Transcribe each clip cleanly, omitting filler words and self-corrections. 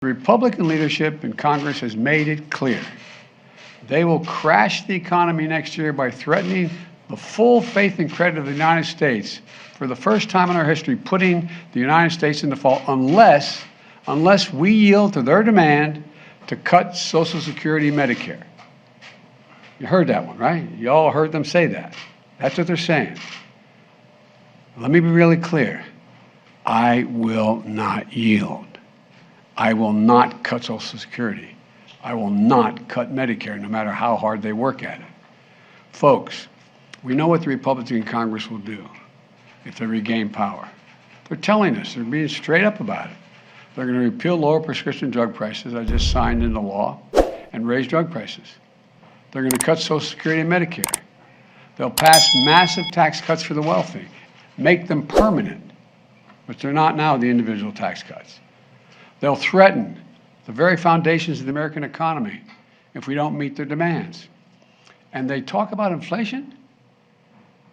The Republican leadership in Congress has made it clear. They will crash the economy next year by threatening the full faith and credit of the United States for the first time in our history, putting the United States in default unless we yield to their demand to cut Social Security and Medicare. You heard that one, right? You all heard them say that. That's what they're saying. Let me be really clear. I will not yield. I will not cut Social Security. I will not cut Medicare, no matter how hard they work at it. Folks, we know what the Republicans in Congress will do if they regain power. They're telling us, they're being straight up about it. They're going to repeal lower prescription drug prices, I just signed into law, and raise drug prices. They're going to cut Social Security and Medicare. They'll pass massive tax cuts for the wealthy, make them permanent, but they're not now, the individual tax cuts. They'll threaten the very foundations of the American economy if we don't meet their demands. And they talk about inflation.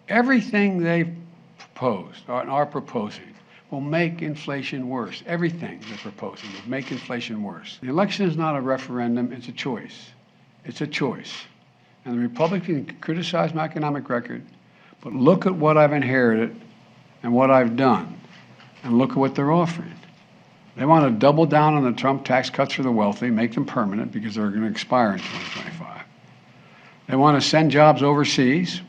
Everything they've proposed or are proposing will make inflation worse. Everything they're proposing will make inflation worse. The election is not a referendum, it's a choice. It's a choice. And the Republicans can criticize my economic record, but look at what I've inherited and what I've done, and look at what they're offering. They want to double down on the Trump tax cuts for the wealthy, make them permanent because they're going to expire in 2025. They want to send jobs overseas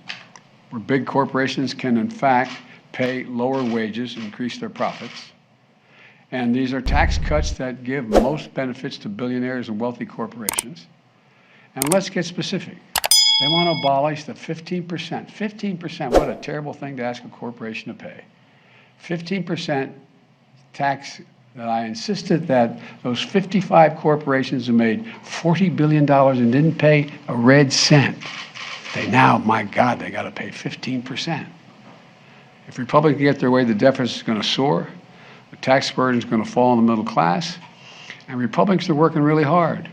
where big corporations can, in fact, pay lower wages and increase their profits. And these are tax cuts that give most benefits to billionaires and wealthy corporations. And let's get specific. They want to abolish the 15%. 15%, what a terrible thing to ask a corporation to pay. 15% tax. That I insisted that those 55 corporations who made $40 billion and didn't pay a red cent, they now, my God, they got to pay 15%. If Republicans get their way, the deficit is going to soar, the tax burden is going to fall on the middle class, and Republicans are working really hard.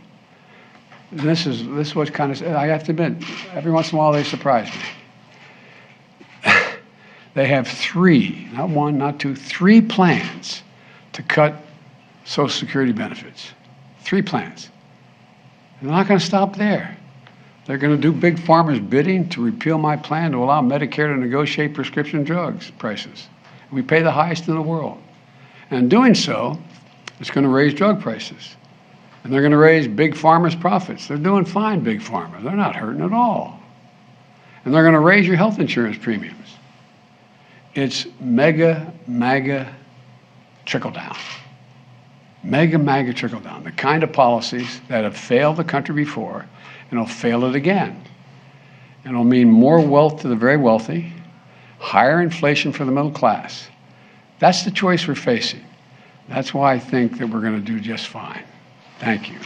And this is what kind of, I have to admit, every once in a while they surprise me. They have three, not one, not two, three plans to cut Social Security benefits. Three plans. They're not going to stop there. They're going to do big pharma's bidding to repeal my plan to allow Medicare to negotiate prescription drugs prices. We pay the highest in the world. And in doing so, it's going to raise drug prices. And they're going to raise big pharma's profits. They're doing fine, big pharma. They're not hurting at all. And they're going to raise your health insurance premiums. It's MAGA trickle down. MAGA trickle down. The kind of policies that have failed the country before and will fail it again. And it'll mean more wealth to the very wealthy, higher inflation for the middle class. That's the choice we're facing. That's why I think that we're going to do just fine. Thank you.